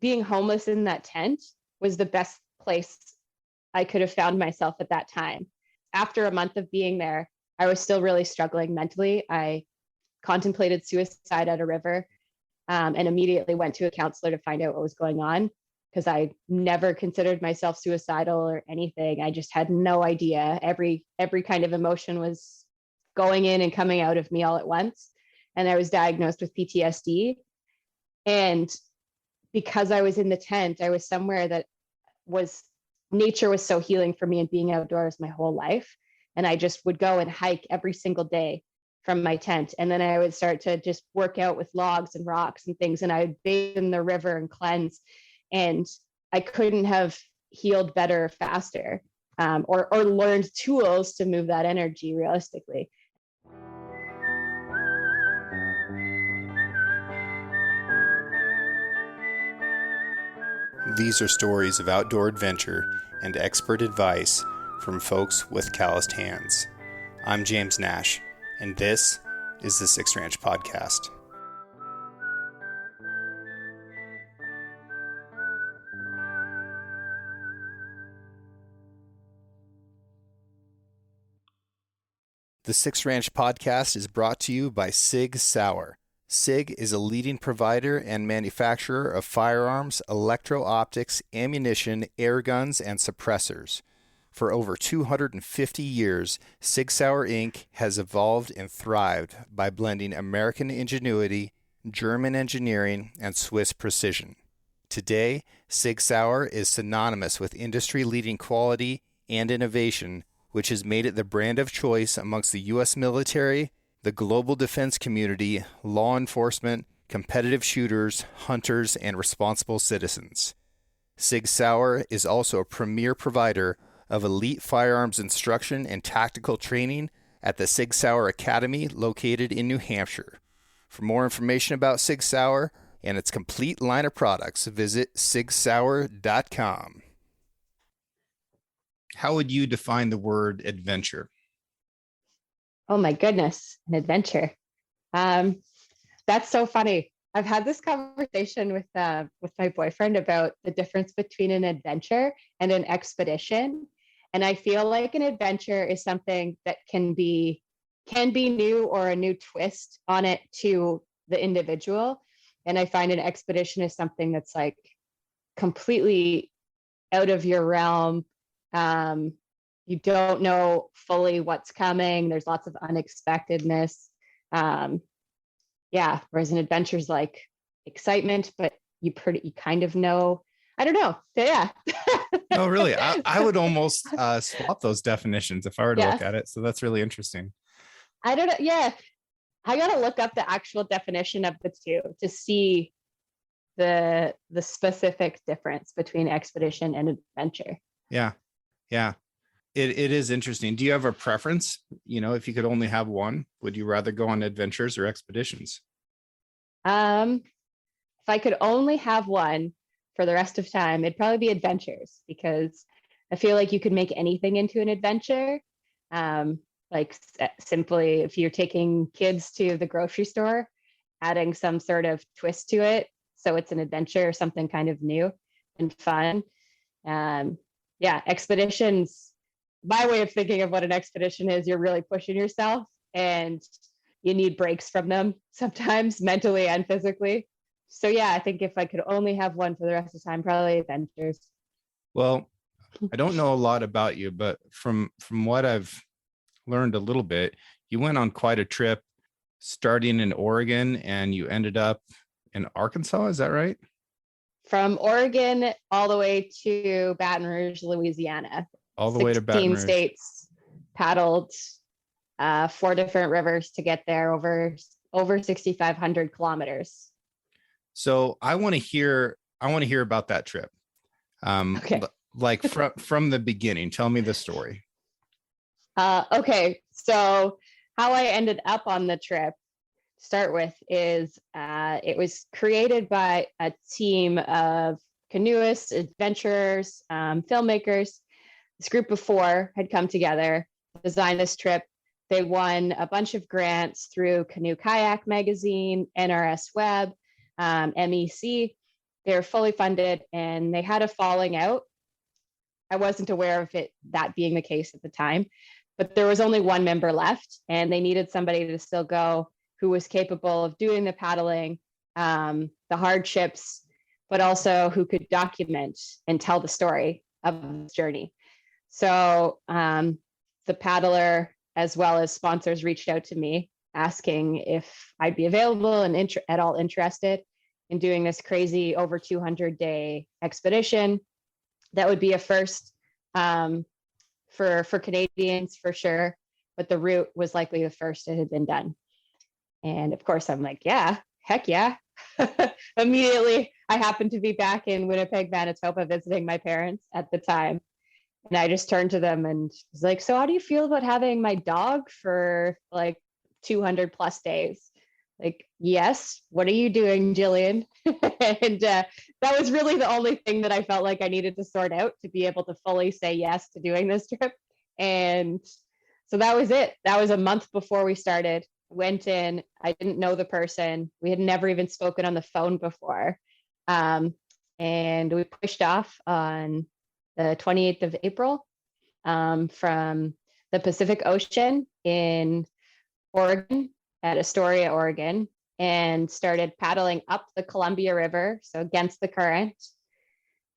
being homeless in that tent was the best place I could have found myself at that time. After a month of being there, I was still really struggling mentally. I contemplated suicide at a river, and immediately went to a counselor to find out what was going on, because I never considered myself suicidal or anything. I just had no idea. Every kind of emotion was going in and coming out of me all at once. And I was diagnosed with PTSD. And because I was in the tent, I was somewhere that nature was so healing for me, and being outdoors my whole life. And I just would go and hike every single day from my tent. And then I would start to just work out with logs and rocks and things. And I would bathe in the river and cleanse. And I couldn't have healed better, faster, or learned tools to move that energy realistically. These are stories of outdoor adventure and expert advice from folks with calloused hands. I'm James Nash, and this is the Six Ranch Podcast. The Six Ranch Podcast is brought to you by Sig Sauer. SIG is a leading provider and manufacturer of firearms, electro-optics, ammunition, air guns, and suppressors. For over 250 years, Sig Sauer Inc. has evolved and thrived by blending American ingenuity, German engineering, and Swiss precision. Today, Sig Sauer is synonymous with industry-leading quality and innovation, which has made it the brand of choice amongst the U.S. military, the global defense community, law enforcement, competitive shooters, hunters, and responsible citizens. Sig Sauer is also a premier provider of elite firearms instruction and tactical training at the Sig Sauer Academy located in New Hampshire. For more information about Sig Sauer and its complete line of products, visit sigsauer.com. How would you define the word adventure? Oh my goodness, an adventure. That's so funny. I've had this conversation with my boyfriend about the difference between an adventure and an expedition. And I feel like an adventure is something that can be new, or a new twist on it to the individual. And I find an expedition is something that's like completely out of your realm. You don't know fully what's coming. There's lots of unexpectedness. Whereas an adventure is like excitement, but you kind of know. I don't know. Yeah. No, really. I would almost swap those definitions if I were to look at it. So that's really interesting. I don't know. Yeah. I got to look up the actual definition of the two to see the specific difference between expedition and adventure. Yeah. Yeah. It is interesting. Do you have a preference? If you could only have one, would you rather go on adventures or expeditions? If I could only have one for the rest of time, it'd probably be adventures, because I feel like you could make anything into an adventure. Like simply, if you're taking kids to the grocery store, adding some sort of twist to it, so it's an adventure or something kind of new and fun. Expeditions. My way of thinking of what an expedition is, you're really pushing yourself and you need breaks from them sometimes, mentally and physically. So I think if I could only have one for the rest of the time, probably adventures. Well, I don't know a lot about you, but from what I've learned a little bit, you went on quite a trip starting in Oregon and you ended up in Arkansas. Is that right? From Oregon all the way to Baton Rouge, Louisiana. All the way to Baton Rouge. 16 states, paddled 4 different rivers to get there, over 6,500 kilometers. So I want to hear about that trip. Okay. Like from the beginning. Tell me the story. Okay. So how I ended up on the trip, to start with, is it was created by a team of canoeists, adventurers, filmmakers. This group of 4 had come together, designed this trip. They won a bunch of grants through Canoe Kayak Magazine, NRS Web, MEC, they were fully funded, and they had a falling out. I wasn't aware of that being the case at the time, but there was only one member left, and they needed somebody to still go who was capable of doing the paddling, the hardships, but also who could document and tell the story of this journey. So the paddler, as well as sponsors, reached out to me asking if I'd be available and at all interested in doing this crazy over 200-day expedition. That would be a first for Canadians for sure, but the route was likely the first it had been done. And of course, I'm like, yeah, heck yeah. Immediately, I happened to be back in Winnipeg, Manitoba, visiting my parents at the time. And I just turned to them and was like, so how do you feel about having my dog for like 200 plus days? Like, yes, what are you doing, Jillian? And that was really the only thing that I felt like I needed to sort out to be able to fully say yes to doing this trip. And so that was it. That was a month before we started. Went in, I didn't know the person. We had never even spoken on the phone before. And we pushed off on the 28th of April from the Pacific Ocean in Oregon, at Astoria, Oregon, and started paddling up the Columbia River, so against the current.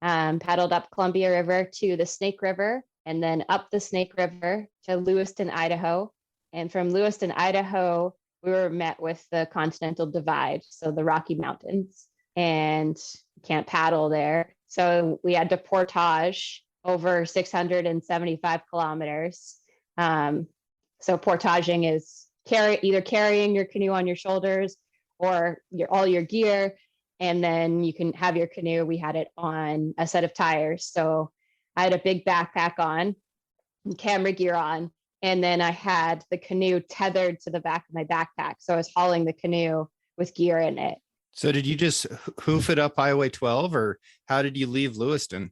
Paddled up Columbia River to the Snake River, and then up the Snake River to Lewiston, Idaho. And from Lewiston, Idaho, we were met with the Continental Divide, so the Rocky Mountains, and can't paddle there. So we had to portage over 675 kilometers. So portaging is either carrying your canoe on your shoulders or all your gear, and then you can have your canoe. We had it on a set of tires. So I had a big backpack on, camera gear on, and then I had the canoe tethered to the back of my backpack. So I was hauling the canoe with gear in it. So did you just hoof it up Highway 12, or how did you leave Lewiston?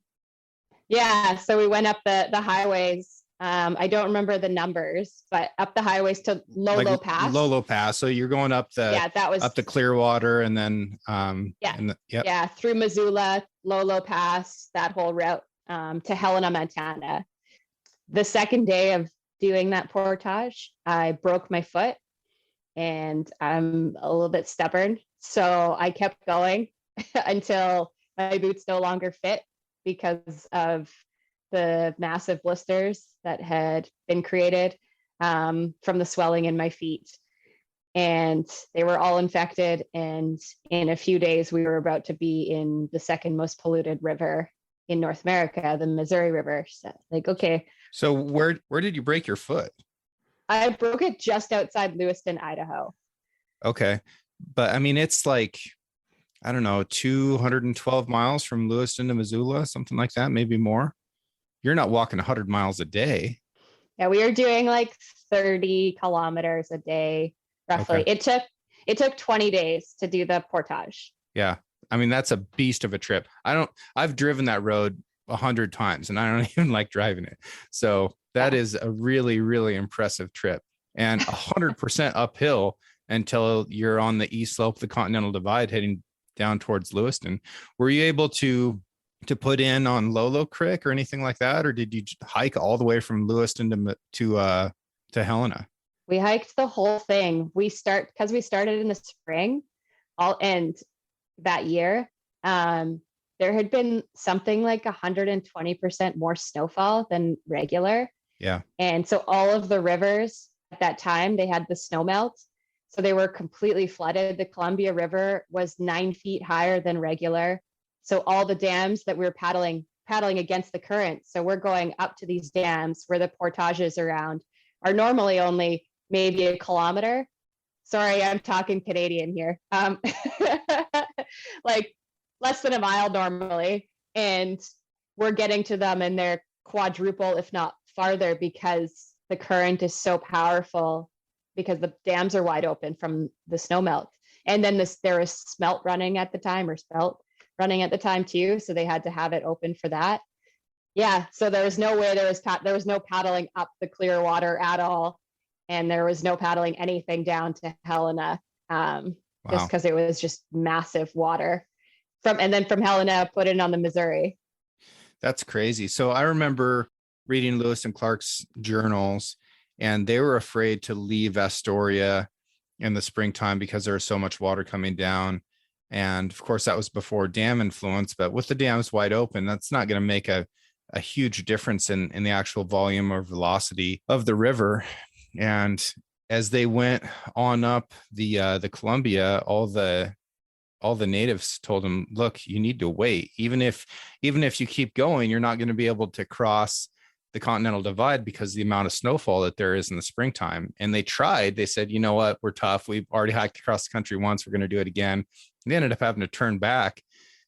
Yeah, so we went up the highways. I don't remember the numbers, but up the highways to Lolo Pass. Lolo Pass. So you're going up up the Clearwater, and then through Missoula, Lolo Pass, that whole route to Helena, Montana. The second day of doing that portage, I broke my foot, and I'm a little bit stubborn, so I kept going until my boots no longer fit because of the massive blisters that had been created from the swelling in my feet. And they were all infected. And in a few days, we were about to be in the second most polluted river in North America, the Missouri River. So, like, okay. So where did you break your foot? I broke it just outside Lewiston, Idaho. Okay. But I mean, it's like, I don't know, 212 miles from Lewiston to Missoula, something like that, maybe more. You're not walking 100 miles a day. Yeah, we were doing like 30 kilometers a day, roughly. Okay. It took 20 days to do the portage. Yeah. I mean, that's a beast of a trip. I've driven that road 100 times and I don't even like driving it. So that is a really, really impressive trip, and 100% uphill until you're on the east slope of the Continental Divide heading down towards Lewiston. Were you able to put in on Lolo Creek or anything like that? Or did you hike all the way from Lewiston to Helena? We hiked the whole thing. Because we started in the spring, that year. There had been something like 120% more snowfall than regular. Yeah. And so all of the rivers at that time, they had the snow melt. So they were completely flooded. The Columbia River was 9 feet higher than regular. So all the dams that we were paddling against the current. So we're going up to these dams where the portages around are normally only maybe a kilometer. Sorry, I'm talking Canadian here. Like less than a mile normally. And we're getting to them and they're quadruple, if not farther, because the current is so powerful, because the dams are wide open from the snow melt. And then there was smelt running at the time, or spelt running at the time too. So they had to have it open for that. Yeah. So there was no way there was no paddling up the Clearwater at all. And there was no paddling anything down to Helena, just because it was just massive water. from Helena, put it on the Missouri. That's crazy. So I remember reading Lewis and Clark's journals, and they were afraid to leave Astoria in the springtime because there was so much water coming down. And of course, that was before dam influence, but with the dams wide open, that's not going to make a huge difference in the actual volume or velocity of the river. And as they went on up the Columbia, all the natives told him, look, you need to wait. Even if you keep going, you're not going to be able to cross the Continental Divide because of the amount of snowfall that there is in the springtime. And they tried. They said, you know what, we're tough. We've already hiked across the country once. We're going to do it again. And they ended up having to turn back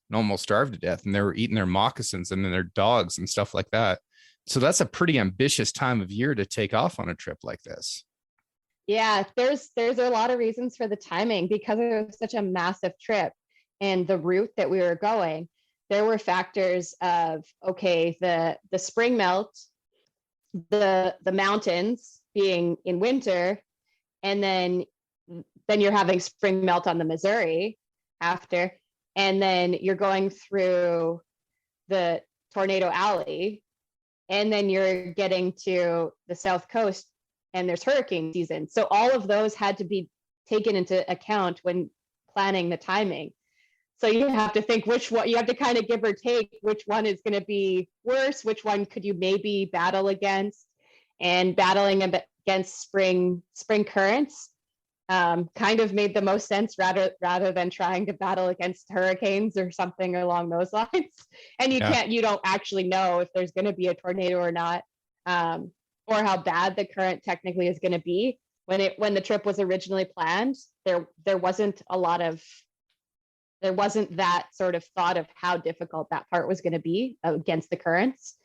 and almost starved to death. And they were eating their moccasins and then their dogs and stuff like that. So that's a pretty ambitious time of year to take off on a trip like this. Yeah, there's a lot of reasons for the timing because it was such a massive trip and the route that we were going. There were factors of, okay, the spring melt, the mountains being in winter, and then you're having spring melt on the Missouri after, and then you're going through the Tornado Alley, and then you're getting to the South Coast and there's hurricane season. So all of those had to be taken into account when planning the timing. So you have to think which one, you have to kind of give or take which one is going to be worse, which one could you maybe battle against. And battling against spring currents kind of made the most sense rather than trying to battle against hurricanes or something along those lines. And you don't actually know if there's going to be a tornado or not, or how bad the current technically is going to be. When the trip was originally planned, there wasn't that sort of thought of how difficult that part was going to be against the currents.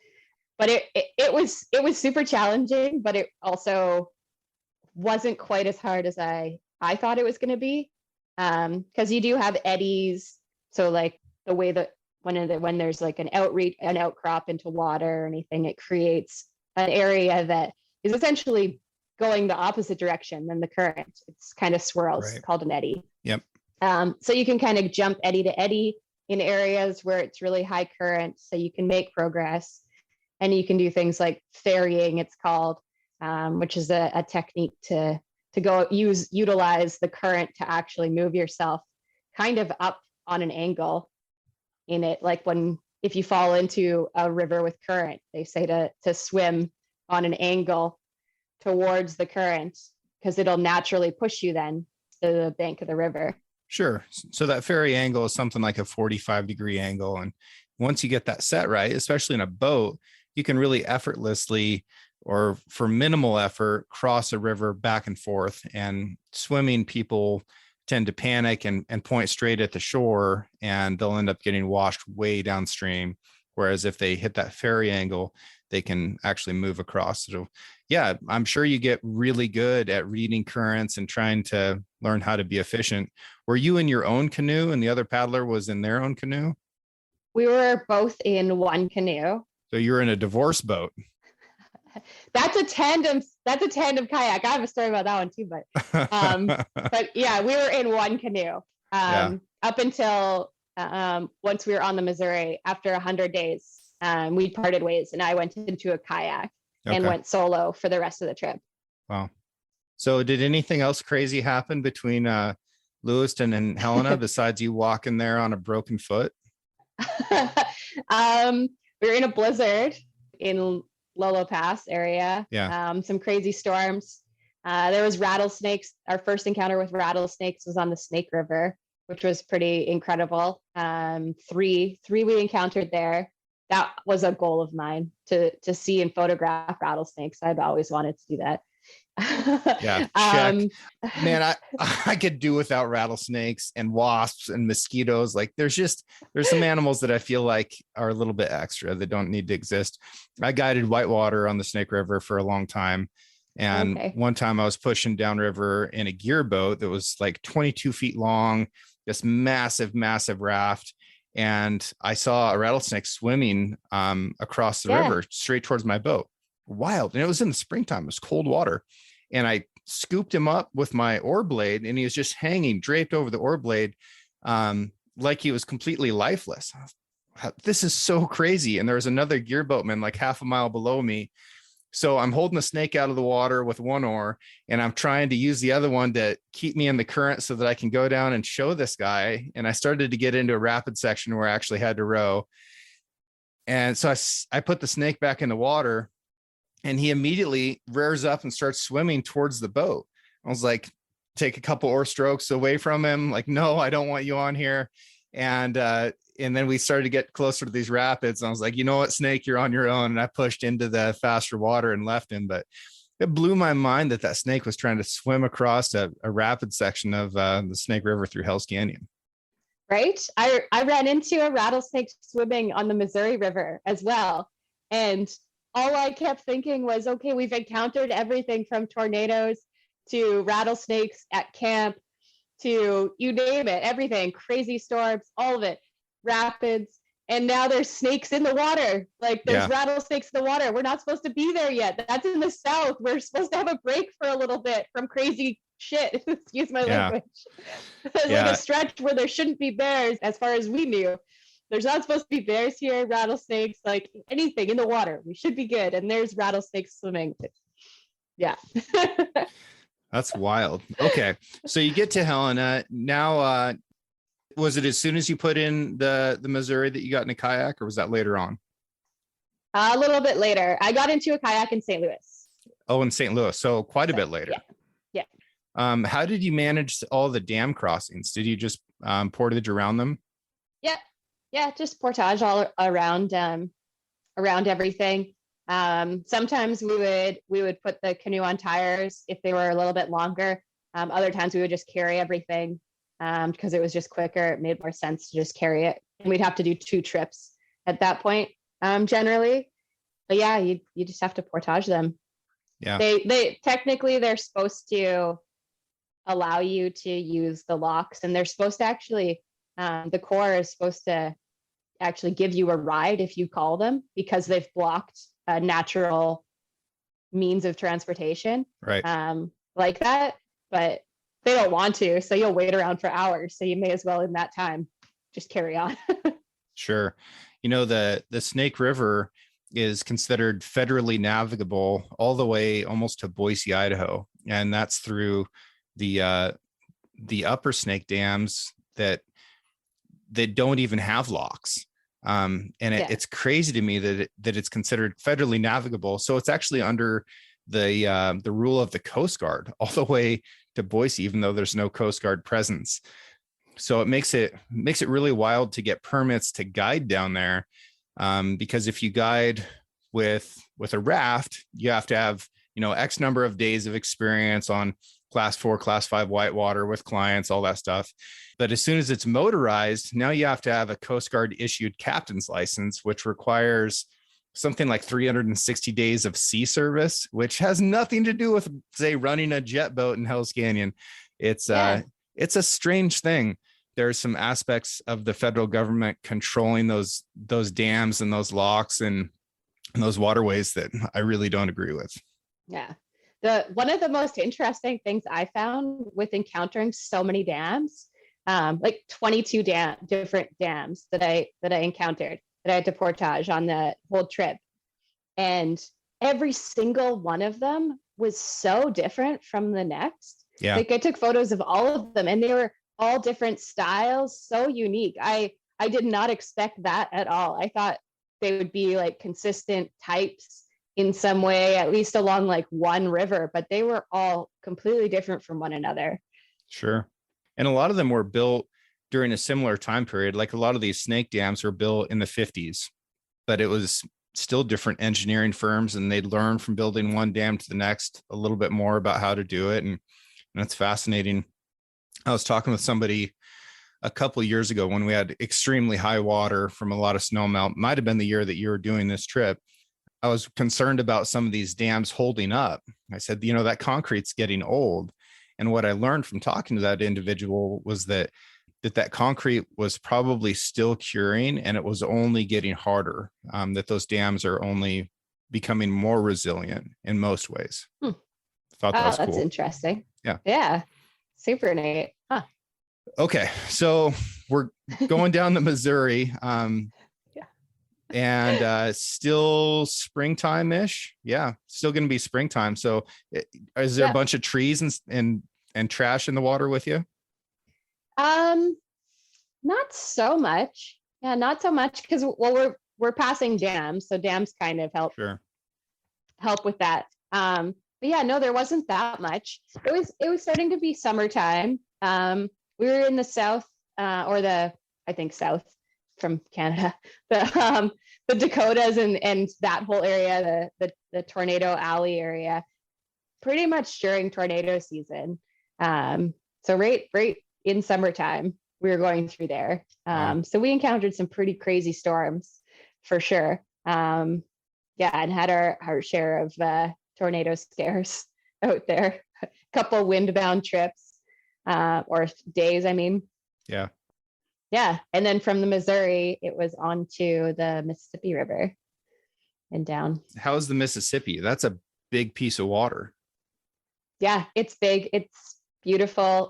But it was super challenging, but it also wasn't quite as hard as I thought it was going to be, because you do have eddies. So like the way that when there's like an outcrop into water or anything, it creates an area that is essentially going the opposite direction than the current. It's kind of swirls. Right. It's called an eddy. Yep. So you can kind of jump eddy to eddy in areas where it's really high current, so you can make progress. And you can do things like ferrying, it's called, which is a technique to go utilize the current to actually move yourself kind of up on an angle in it. Like if you fall into a river with current, they say to swim on an angle towards the current because it'll naturally push you then to the bank of the river. Sure. So that ferry angle is something like a 45-degree angle. And once you get that set right, especially in a boat, you can really effortlessly, or for minimal effort, cross a river back and forth. And swimming, people tend to panic and point straight at the shore, and they'll end up getting washed way downstream. Whereas if they hit that ferry angle, they can actually move across. So yeah, I'm sure you get really good at reading currents and trying to learn how to be efficient. Were you in your own canoe and the other paddler was in their own canoe? We were both in one canoe. So you're in a divorce boat. That's a tandem kayak. I have a story about that one too, but yeah, we were in one canoe up until once we were on the Missouri. After 100 days, we parted ways, and I went into a kayak and went solo for the rest of the trip. Wow. So did anything else crazy happen between Lewiston and Helena besides you walking there on a broken foot? We were in a blizzard in Lolo Pass area. Yeah. Some crazy storms. There was rattlesnakes. Our first encounter with rattlesnakes was on the Snake River, which was pretty incredible. Three we encountered there. That was a goal of mine to see and photograph rattlesnakes. I've always wanted to do that. Yeah, check. Man, I could do without rattlesnakes and wasps and mosquitoes. Like there's some animals that I feel like are a little bit extra that don't need to exist. I guided whitewater on the Snake River for a long time. And one time I was pushing downriver in a gear boat that was like 22 feet long, this massive, massive raft. And I saw a rattlesnake swimming across the river straight towards my boat. Wild. And it was in the springtime. It was cold water. And I scooped him up with my oar blade, and he was just hanging draped over the oar blade. like he was completely lifeless. This is so crazy. And there was another gear boatman like half a mile below me. So I'm holding the snake out of the water with one oar, and I'm trying to use the other one to keep me in the current so that I can go down and show this guy. And I started to get into a rapid section where I actually had to row. And so I put the snake back in the water, and he immediately rears up and starts swimming towards the boat. I was like, take a couple oar strokes away from him. Like, no, I don't want you on here. And then we started to get closer to these rapids. And I was like, you know what, snake, you're on your own. And I pushed into the faster water and left him. But it blew my mind that snake was trying to swim across a rapid section of the Snake River through Hell's Canyon. Right. I ran into a rattlesnake swimming on the Missouri River as well. And all I kept thinking was, okay, we've encountered everything from tornadoes to rattlesnakes at camp to you name it, everything, crazy storms, all of it, rapids. And now there's snakes in the water. Like there's rattlesnakes in the water. We're not supposed to be there yet. That's in the South. We're supposed to have a break for a little bit from crazy shit. Excuse my language. There's like a stretch where there shouldn't be bears as far as we knew. There's not supposed to be bears here, rattlesnakes, like anything in the water. We should be good. And there's rattlesnakes swimming. Yeah. That's wild. Okay. So you get to Helena. Now, was it as soon as you put in the Missouri that you got in a kayak, or was that later on? A little bit later. I got into a kayak in St. Louis. Oh, in St. Louis. So quite a bit later. Yeah. How did you manage all the dam crossings? Did you just portage around them? Yeah, just portage all around everything. Sometimes we would put the canoe on tires if they were a little bit longer. Other times we would just carry everything because it was just quicker. It made more sense to just carry it. And we'd have to do 2 trips at that point, generally. But yeah, you just have to portage them. Yeah. They technically they're supposed to allow you to use the locks, and they're supposed to actually the Corps is supposed to actually give you a ride if you call them, because they've blocked a natural means of transportation, right? Like that, but they don't want to, so you'll wait around for hours. So you may as well in that time just carry on. Sure. You know, the Snake River is considered federally navigable all the way almost to Boise, Idaho, and that's through the upper Snake dams that don't even have locks. It's crazy to me that it's considered federally navigable. So it's actually under the rule of the Coast Guard all the way to Boise, even though there's no Coast Guard presence. So it makes it really wild to get permits to guide down there, because if you guide with a raft, you have to have X number of days of experience on class 4, class 5 whitewater with clients, all that stuff. But as soon as it's motorized, now you have to have a Coast Guard issued captain's license, which requires something like 360 days of sea service, which has nothing to do with, say, running a jet boat in Hell's Canyon. It's a strange thing. There's some aspects of the federal government controlling those dams and those locks and those waterways that I really don't agree with. Yeah. One of the most interesting things I found with encountering so many dams, like 22 different dams that I encountered, that I had to portage on the whole trip. And every single one of them was so different from the next. Yeah. Like I took photos of all of them, and they were all different styles, so unique. I did not expect that at all. I thought they would be like consistent types in some way, at least along like one river, but they were all completely different from one another. Sure. And a lot of them were built during a similar time period. Like a lot of these snake dams were built in the 50s, but it was still different engineering firms, and they'd learn from building one dam to the next a little bit more about how to do it. And that's fascinating. I was talking with somebody a couple of years ago when we had extremely high water from a lot of snow melt. Might have been the year that you were doing this trip. I was concerned about some of these dams holding up. I said, that concrete's getting old. And what I learned from talking to that individual was that concrete was probably still curing, and it was only getting harder, that those dams are only becoming more resilient in most ways. Thought that was cool. That's interesting. Yeah. Yeah. Super neat. Huh. Okay. So we're going down the Missouri. Yeah. And still springtime-ish. Yeah, still going to be springtime. So is there a bunch of trees and trash in the water with you? Not so much. Yeah, not so much because we're passing dams, so dams kind of help with that. But yeah, no, there wasn't that much. It was starting to be summertime. We were in the south, I think south from Canada, the Dakotas and that whole area, the Tornado Alley area, pretty much during tornado season. So right in summertime, we were going through there. Wow. So we encountered some pretty crazy storms for sure. And had our share of tornado scares out there. A couple windbound trips or days, I mean. Yeah. Yeah. And then from the Missouri, it was on to the Mississippi River and down. How's the Mississippi? That's a big piece of water. Yeah, it's big. It's beautiful.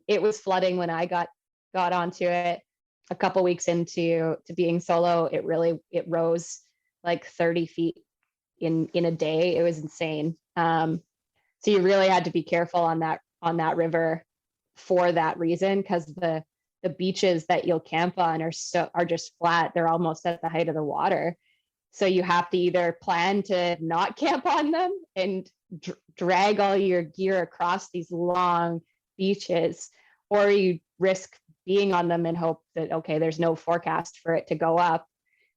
It was flooding when I got onto it. A couple weeks into being solo, it rose like 30 feet in a day. It was insane. So you really had to be careful on that river for that reason, because the beaches that you'll camp on are just flat. They're almost at the height of the water. So you have to either plan to not camp on them and drag all your gear across these long beaches, or you risk being on them and hope that, okay, there's no forecast for it to go up.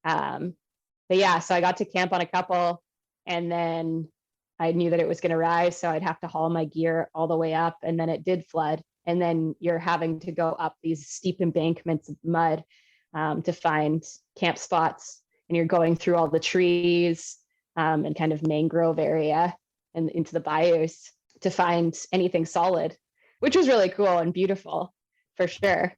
But yeah, so I got to camp on a couple, and then I knew that it was going to rise, so I'd have to haul my gear all the way up, and then it did flood. And then you're having to go up these steep embankments of mud to find camp spots, and you're going through all the trees and kind of mangrove area and into the bayous to find anything solid, which was really cool and beautiful for sure.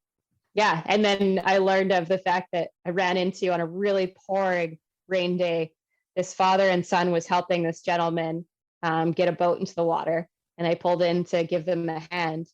Yeah. And then I learned of the fact that I ran into, on a really pouring rain day, this father and son was helping this gentleman get a boat into the water. And I pulled in to give them a hand.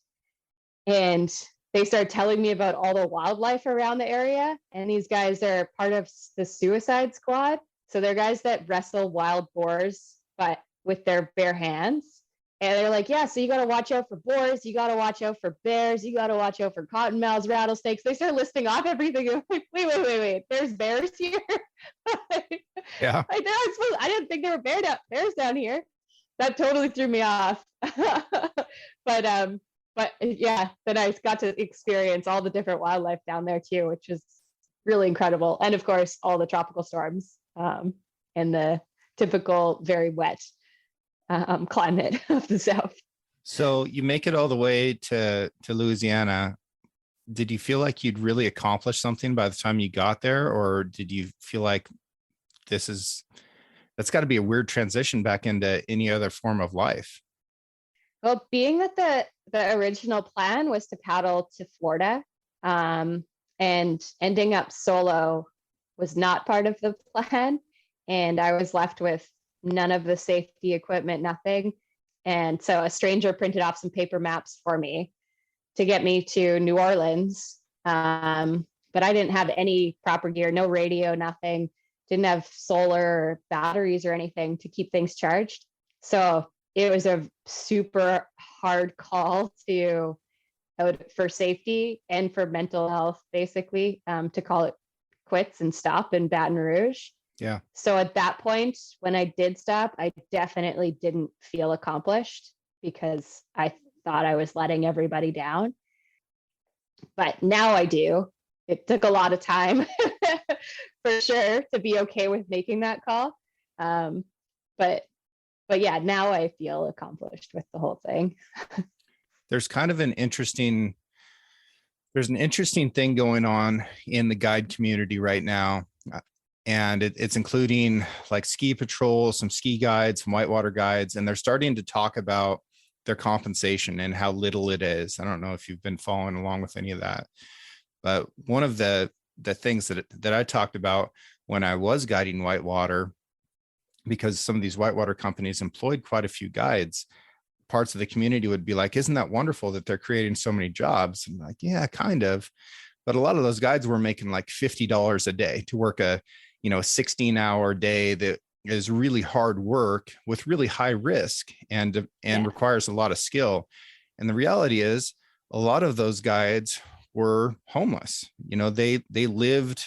And they started telling me about all the wildlife around the area. And these guys are part of the suicide squad. So they're guys that wrestle wild boars, but with their bare hands. And they're like, yeah, so you got to watch out for boars. You got to watch out for bears. You got to watch out for cottonmouths, rattlesnakes. They start listing off everything. I'm like, wait. There's bears here? Yeah. I didn't think there were bears down here. That totally threw me off. But yeah, then I got to experience all the different wildlife down there too, which is really incredible. And of course, all the tropical storms and the typical very wet climate of the South. So you make it all the way to Louisiana. Did you feel like you'd really accomplished something by the time you got there? Or did you feel like that's got to be a weird transition back into any other form of life? Well, being that the original plan was to paddle to Florida, and ending up solo was not part of the plan. And I was left with none of the safety equipment, nothing. And so a stranger printed off some paper maps for me to get me to New Orleans. But I didn't have any proper gear, no radio, nothing. Didn't have solar or batteries or anything to keep things charged. So it was a super hard call for safety and for mental health, basically, to call it quits and stop in Baton Rouge. Yeah. So at that point, when I did stop, I definitely didn't feel accomplished because I thought I was letting everybody down. But now I do. It took a lot of time for sure to be okay with making that call. But yeah, now I feel accomplished with the whole thing. There's kind of an interesting thing going on in the guide community right now. And it's including like ski patrols, some ski guides, some whitewater guides, and they're starting to talk about their compensation and how little it is. I don't know if you've been following along with any of that, but one of the things that I talked about when I was guiding whitewater, because some of these whitewater companies employed quite a few guides, parts of the community would be like, isn't that wonderful that they're creating so many jobs? And like, yeah, kind of. But a lot of those guides were making like $50 a day to work a 16-hour day that is really hard work with really high risk and requires a lot of skill. And the reality is a lot of those guides were homeless. They lived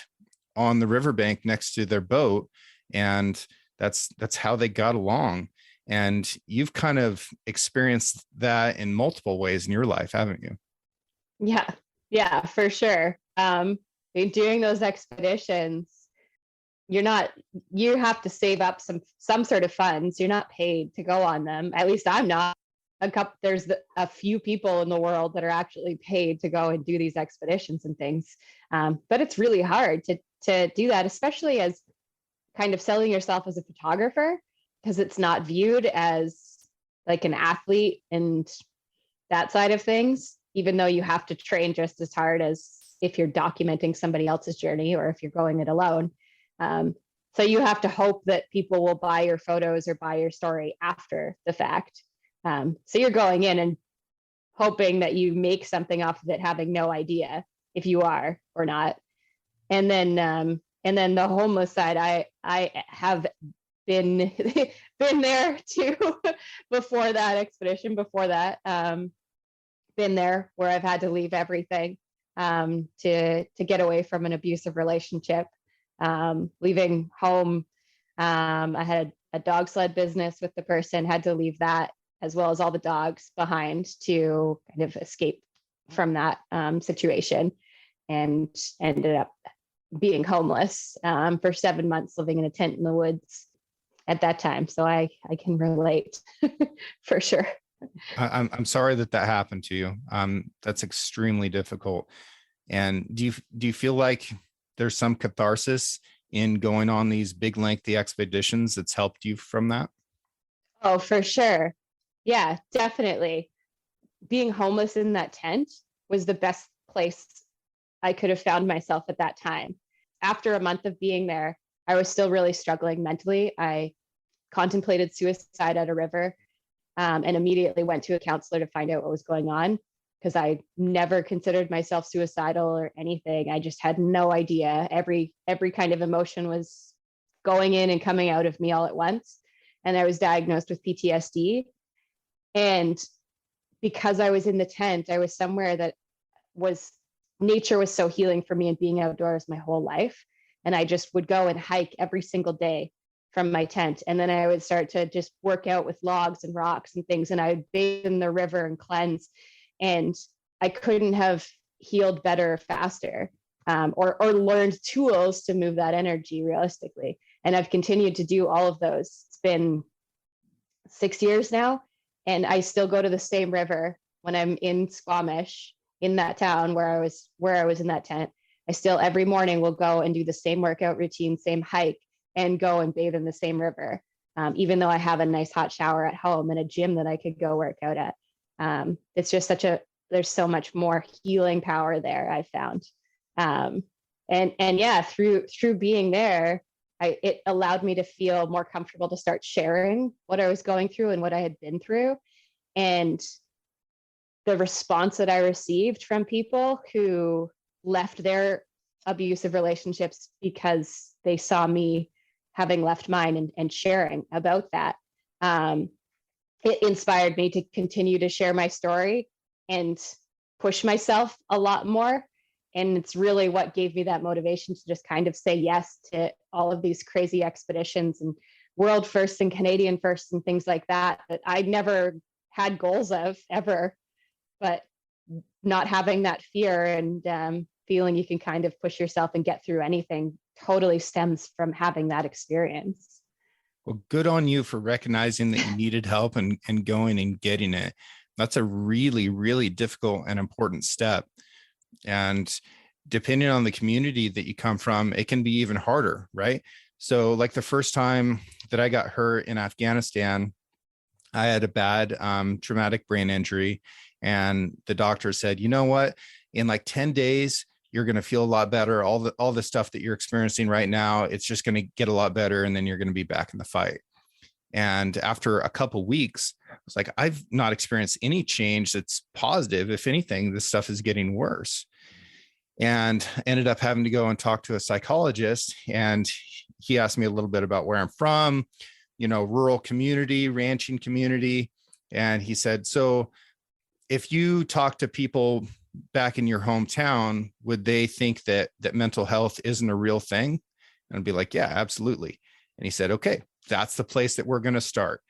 on the riverbank next to their boat, and that's how they got along. And you've kind of experienced that in multiple ways in your life, haven't you? Yeah, for sure. Doing those expeditions, you have to save up some sort of funds. You're not paid to go on them. At least I'm not. There's a few people in the world that are actually paid to go and do these expeditions and things. But it's really hard to do that, especially as kind of selling yourself as a photographer, because it's not viewed as like an athlete and that side of things, even though you have to train just as hard as if you're documenting somebody else's journey or if you're going it alone. So you have to hope that people will buy your photos or buy your story after the fact. So you're going in and hoping that you make something off of it, having no idea if you are or not. And then the homeless side, I have been there too before that expedition. Before that, been there where I've had to leave everything to get away from an abusive relationship. Leaving home, I had a dog sled business with the person, had to leave that as well as all the dogs behind to kind of escape from that situation, and ended up being homeless for 7 months, living in a tent in the woods at that time. So I can relate for sure. I'm sorry that happened to you. That's extremely difficult. And do you feel like there's some catharsis in going on these big lengthy expeditions that's helped you from that? Oh, for sure. Yeah, definitely. Being homeless in that tent was the best place I could have found myself at that time. After a month of being there, I was still really struggling mentally. I contemplated suicide at a river, and immediately went to a counselor to find out what was going on, because I never considered myself suicidal or anything. I just had no idea. Every kind of emotion was going in and coming out of me all at once. And I was diagnosed with PTSD. And because I was in the tent, I was somewhere that nature was so healing for me, and being outdoors my whole life. And I just would go and hike every single day from my tent. And then I would start to just work out with logs and rocks and things. And I would bathe in the river and cleanse. And I couldn't have healed better, faster, or learned tools to move that energy realistically. And I've continued to do all of those. It's been 6 years now, and I still go to the same river when I'm in Squamish, in that town where I was in that tent. I still every morning will go and do the same workout routine, same hike, and go and bathe in the same river, even though I have a nice hot shower at home and a gym that I could go work out at. It's just there's so much more healing power there, I found. And yeah, through being there, it allowed me to feel more comfortable to start sharing what I was going through and what I had been through. And the response that I received from people who left their abusive relationships because they saw me having left mine and sharing about that, it inspired me to continue to share my story and push myself a lot more. And it's really what gave me that motivation to just kind of say yes to all of these crazy expeditions and world first and Canadian first and things like that I never had goals of ever. But not having that fear and feeling you can kind of push yourself and get through anything totally stems from having that experience. Well, good on you for recognizing that you needed help and going and getting it. That's a really, really difficult and important step. And depending on the community that you come from, it can be even harder, right? So like the first time that I got hurt in Afghanistan, I had a bad traumatic brain injury. And the doctor said, you know what, in like 10 days, you're going to feel a lot better. All the stuff that you're experiencing right now, it's just going to get a lot better. And then you're going to be back in the fight. And after a couple of weeks, I was like, I've not experienced any change that's positive. If anything, this stuff is getting worse. and ended up having to go and talk to a psychologist. And he asked me a little bit about where I'm from, rural community, ranching community. And he said, so if you talk to people back in your hometown, would they think that mental health isn't a real thing? And I'd be like, yeah, absolutely. And he said, okay, that's the place that we're going to start.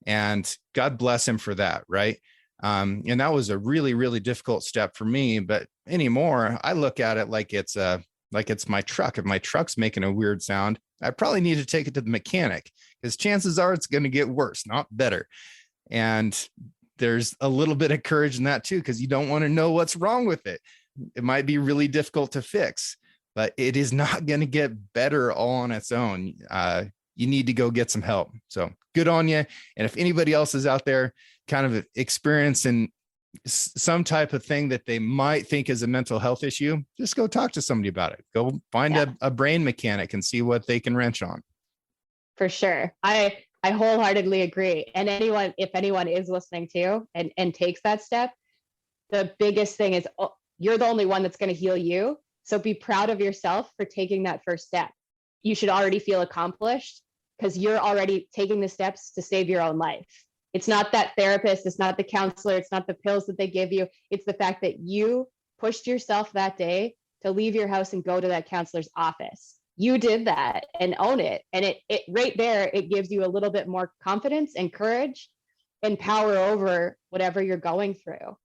And God bless him for that. Right. And that was a really, really difficult step for me. But anymore, I look at it like it's my truck. If my truck's making a weird sound, I probably need to take it to the mechanic, because chances are it's going to get worse, not better. And there's a little bit of courage in that too, because you don't want to know what's wrong with it. It might be really difficult to fix, but it is not going to get better all on its own. You need to go get some help. So good on you. And if anybody else is out there kind of experiencing some type of thing that they might think is a mental health issue, just go talk to somebody about it. Go find a brain mechanic and see what they can wrench on. For sure. I wholeheartedly agree. And if anyone is listening to and takes that step, the biggest thing is you're the only one that's going to heal you. So be proud of yourself for taking that first step. You should already feel accomplished because you're already taking the steps to save your own life. It's not that therapist, it's not the counselor, it's not the pills that they give you. It's the fact that you pushed yourself that day to leave your house and go to that counselor's office. You did that and own it. And it right there, it gives you a little bit more confidence and courage and power over whatever you're going through.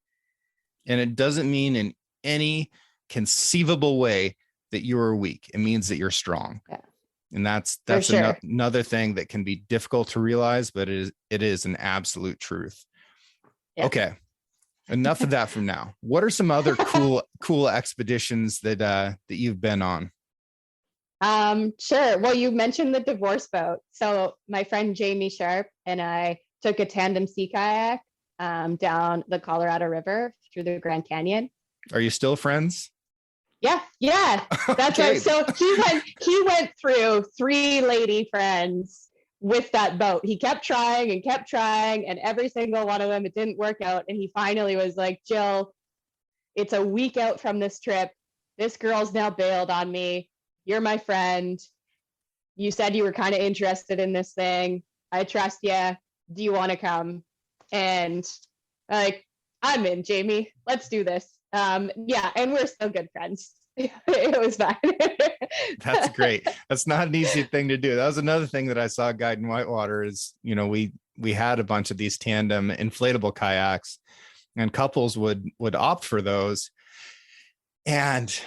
And it doesn't mean in any conceivable way that you are weak. It means that you're strong. Yeah. And that's sure. Another thing that can be difficult to realize, but it is an absolute truth. Yeah. Okay. Enough of that from now. What are some other cool expeditions that you've been on? Sure. Well, you mentioned the divorce boat. So my friend Jamie Sharp and I took a tandem sea kayak down the Colorado River through the Grand Canyon. Are you still friends? Yeah. That's okay. Right. So he went through 3 lady friends with that boat. He kept trying, and every single one of them, it didn't work out. And he finally was like, Jill, it's a week out from this trip. This girl's now bailed on me. You're my friend. You said you were kind of interested in this thing. I trust you. Do you want to come? And like, I'm in, Jamie. Let's do this. Yeah, and we're still good friends. It was fine. That's great. That's not an easy thing to do. That was another thing that I saw Guide in Whitewater is, we had a bunch of these tandem inflatable kayaks, and couples would opt for those. And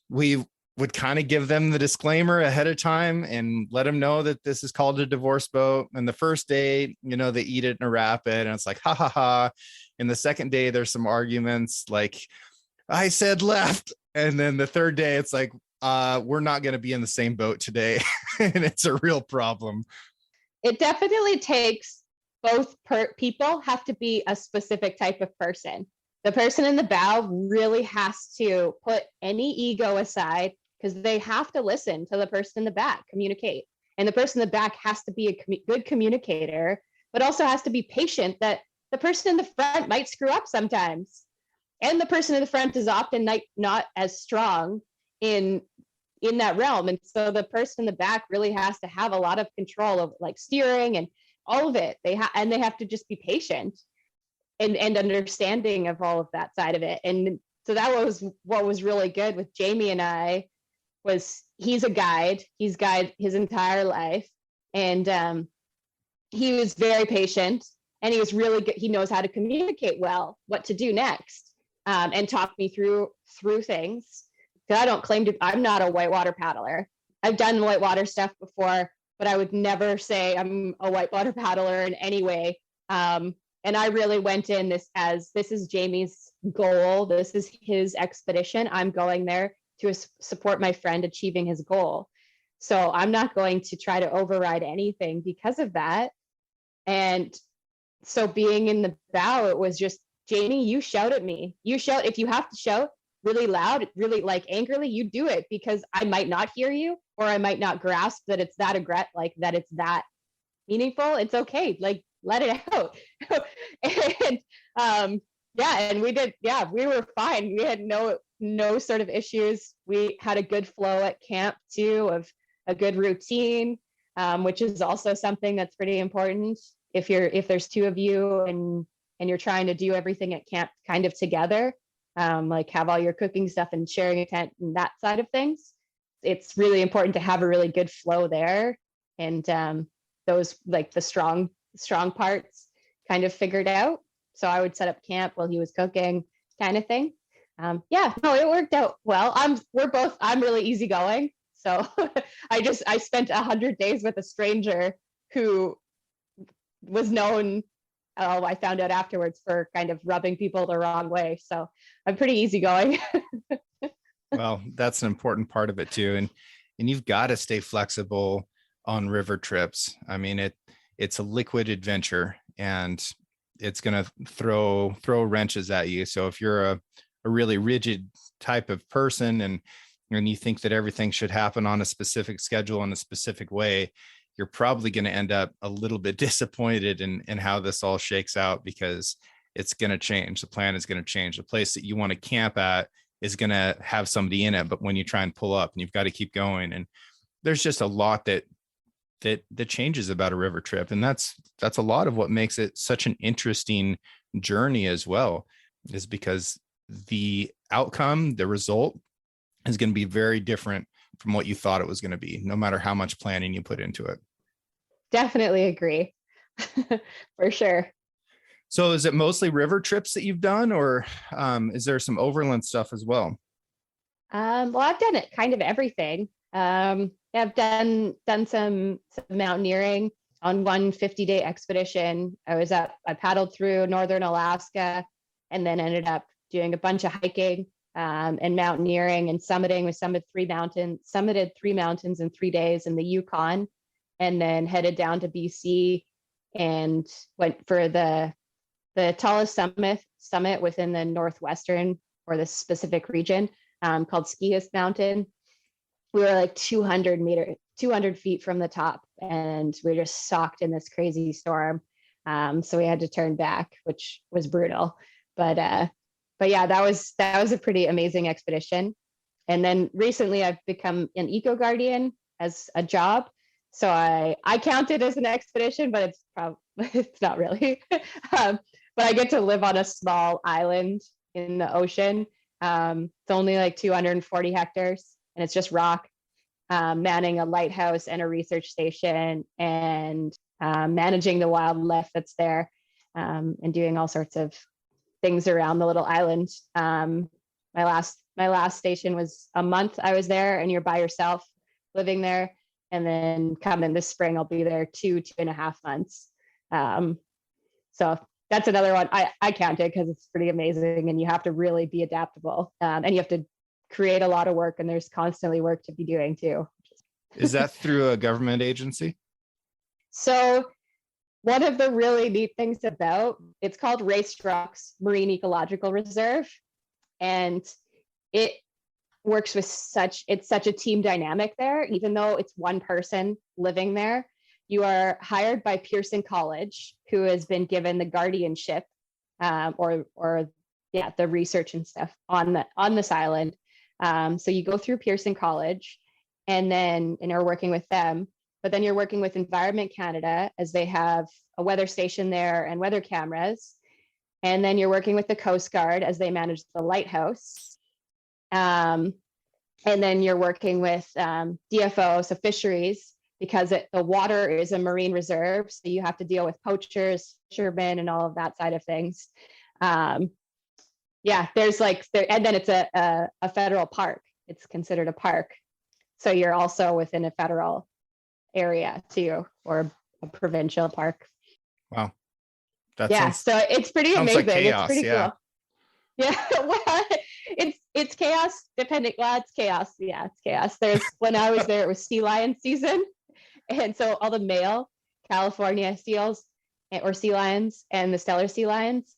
we would kind of give them the disclaimer ahead of time and let them know that this is called a divorce boat. And the first day, they eat it in a rapid, and it's like, ha ha ha. And the second day, there's some arguments like, I said left. And then the third day, it's like, we're not going to be in the same boat today. And it's a real problem. It definitely takes both people have to be a specific type of person. The person in the bow really has to put any ego aside, because they have to listen to the person in the back communicate. And the person in the back has to be a good communicator, but also has to be patient that the person in the front might screw up sometimes. And the person in the front is often not as strong in that realm. And so the person in the back really has to have a lot of control of like steering and all of it. They have to just be patient and understanding of all of that side of it. And so that was what was really good with Jamie and I. Was he's a guide. He's guide his entire life. And he was very patient, and he was really good. He knows how to communicate well, what to do next, and talk me through things. I don't claim to, I'm not a whitewater paddler. I've done whitewater stuff before, but I would never say I'm a whitewater paddler in any way. And I really went in this is Jamie's goal. This is his expedition. I'm going there to support my friend achieving his goal. So I'm not going to try to override anything because of that. And so being in the bow, it was just, Jamie, you shout at me. You shout, if you have to shout really loud, really like angrily, you do it, because I might not hear you, or I might not grasp that it's that that it's that meaningful. It's okay. Like, let it out. And and we did. Yeah, we were fine. We had no sort of issues. We had a good flow at camp too, of a good routine, which is also something that's pretty important. If there's two of you and you're trying to do everything at camp kind of together, like have all your cooking stuff and sharing a tent and that side of things, it's really important to have a really good flow there. And those, like the strong parts, kind of figured out. So I would set up camp while he was cooking, kind of thing. Yeah, no, it worked out well. I'm really easygoing. So I spent 100 days with a stranger who was known, I found out afterwards, for kind of rubbing people the wrong way. So I'm pretty easygoing. Well, that's an important part of it too. And you've got to stay flexible on river trips. I mean, it's a liquid adventure, and it's going to throw wrenches at you. So if you're a really rigid type of person and you think that everything should happen on a specific schedule in a specific way, you're probably going to end up a little bit disappointed in how this all shakes out, because it's going to change. The plan is going to change. The place that you want to camp at is going to have somebody in it, but when you try and pull up, and you've got to keep going, and there's just a lot that changes about a river trip. And that's a lot of what makes it such an interesting journey as well, is because the outcome, the result, is going to be very different from what you thought it was going to be, no matter how much planning you put into it. Definitely agree. For sure. So is it mostly river trips that you've done, or is there some overland stuff as well? Well, I've done it kind of everything. I've done some mountaineering. On one 50-day expedition, I paddled through northern Alaska, and then ended up doing a bunch of hiking and mountaineering and summiting. We summited 3 mountains in 3 days in the Yukon, and then headed down to BC and went for the tallest summit within the northwestern, or the specific region, called Skiest Mountain. We were like 200 feet from the top, and we were just socked in this crazy storm. So we had to turn back, which was brutal. But yeah, that was a pretty amazing expedition. And then recently I've become an eco guardian as a job. So I count it as an expedition, but it's not really. But I get to live on a small island in the ocean. It's only like 240 hectares, and it's just rock, manning a lighthouse and a research station, and managing the wildlife that's there, and doing all sorts of things around the little island. My last station was a month I was there, and you're by yourself living there. And then coming this spring, I'll be there 2.5 months. So that's another one I count it, because it's pretty amazing, and you have to really be adaptable, and you have to create a lot of work, and there's constantly work to be doing too. Is that through a government agency? So one of the really neat things about it's called Race Rocks Marine Ecological Reserve, and it works with such a team dynamic there. Even though it's one person living there, you are hired by Pearson College, who has been given the guardianship, or the research and stuff on this island. So you go through Pearson College, and you're working with them. But then you're working with Environment Canada, as they have a weather station there and weather cameras. And then you're working with the Coast Guard, as they manage the lighthouse. And then you're working with DFO, so fisheries, because the water is a marine reserve. So you have to deal with poachers, fishermen, and all of that side of things. Yeah, and then it's a federal park. It's considered a park. So you're also within a federal area too, or a provincial park. Wow. So it's pretty amazing. Like chaos, it's pretty cool. Yeah, well, it's chaos depending. Well, it's chaos. Yeah, it's chaos. When I was there, it was sea lion season, and so all the male California seals, or sea lions, and the Steller sea lions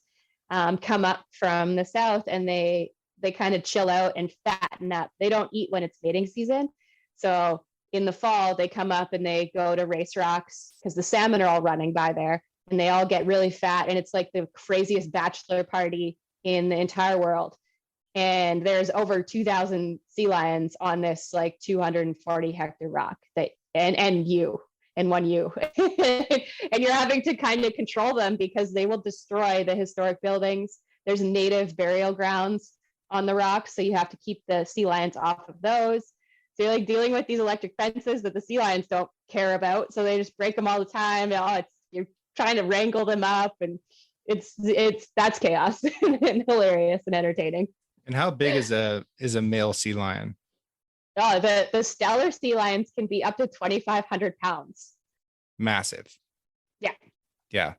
come up from the south, and they kind of chill out and fatten up. They don't eat when it's mating season, so in the fall they come up and they go to Race Rocks, because the salmon are all running by there, and they all get really fat, and it's like the craziest bachelor party in the entire world. And there's over 2,000 sea lions on this like 240 hectare rock that, and you, and one you, and you're having to kind of control them because they will destroy the historic buildings. There's native burial grounds on the rocks, so you have to keep the sea lions off of those. So you're like dealing with these electric fences that the sea lions don't care about, so they just break them all the time. You're trying to wrangle them up, and that's chaos and hilarious and entertaining. And how big is a male sea lion? Oh, the stellar sea lions can be up to 2,500 pounds. Massive. Yeah. Yeah.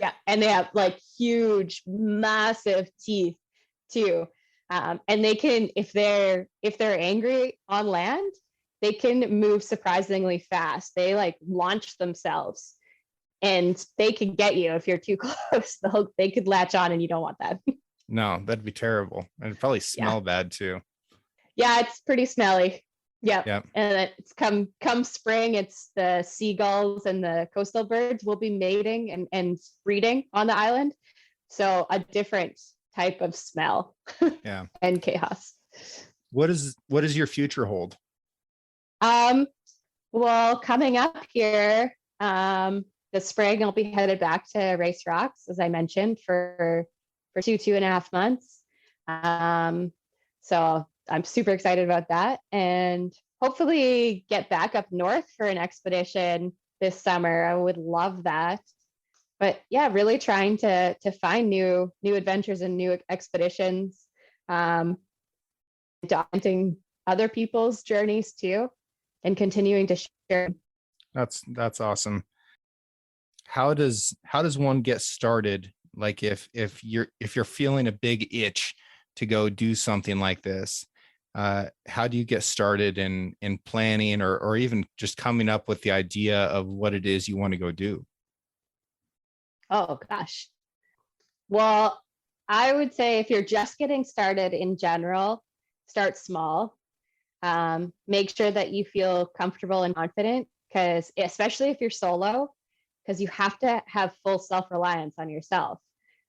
Yeah. And they have like huge, massive teeth too. And they can, if they're angry on land, they can move surprisingly fast. They like launch themselves, and they can get you if you're too close. They could latch on, and you don't want that. No, that'd be terrible. And it'd probably smell bad too. Yeah, it's pretty smelly. Yep. Yep. And it's come spring, it's the seagulls and the coastal birds will be mating and breeding on the island. So a different type of smell. Yeah. And chaos. What does your future hold? Well, coming up here, this spring I'll be headed back to Race Rocks, as I mentioned, for 2.5 months. So I'm super excited about that, and hopefully get back up north for an expedition this summer. I would love that. But yeah, really trying to find new adventures and new expeditions, documenting other people's journeys too, and continuing to share. That's awesome. How does one get started? Like if you're feeling a big itch to go do something like this, how do you get started in planning or even just coming up with the idea of what it is you want to go do? Oh gosh. Well, I would say if you're just getting started in general, start small. Make sure that you feel comfortable and confident, because especially if you're solo, because you have to have full self-reliance on yourself.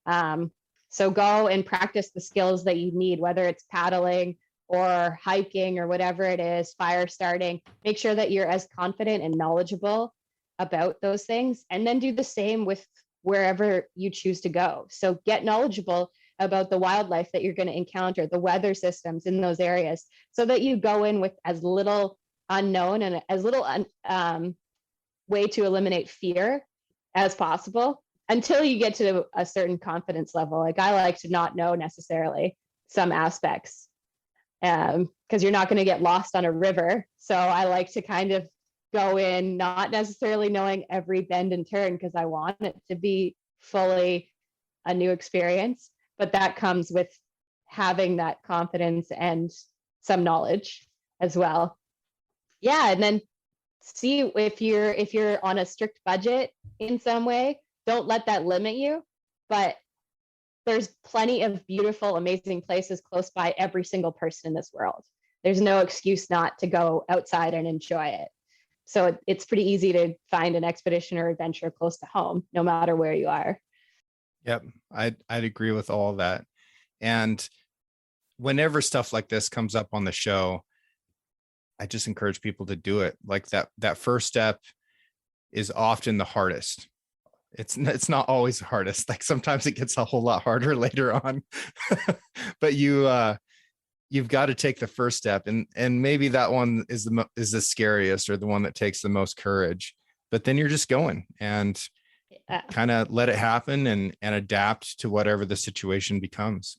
So go and practice the skills that you need, whether it's paddling or hiking or whatever it is, fire starting. Make sure that you're as confident and knowledgeable about those things, and then do the same with wherever you choose to go. So get knowledgeable about the wildlife that you're going to encounter, the weather systems in those areas, so that you go in with as little unknown and as little way to eliminate fear as possible, until you get to a certain confidence level. Like I like to not know necessarily some aspects, because you're not going to get lost on a river. So I like to kind of go in not necessarily knowing every bend and turn, because I want it to be fully a new experience. But that comes with having that confidence and some knowledge as well. Yeah, and then see if you're on a strict budget in some way. Don't let that limit you. But there's plenty of beautiful, amazing places close by every single person in this world. There's no excuse not to go outside and enjoy it. So it's pretty easy to find an expedition or adventure close to home, no matter where you are. Yep, I'd agree with all of that. And whenever stuff like this comes up on the show, I just encourage people to do it. Like that first step is often the hardest. It's not always the hardest. Like sometimes it gets a whole lot harder later on. But you've got to take the first step, and maybe that one is the scariest, or the one that takes the most courage. But then you're just going and kind of let it happen and adapt to whatever the situation becomes.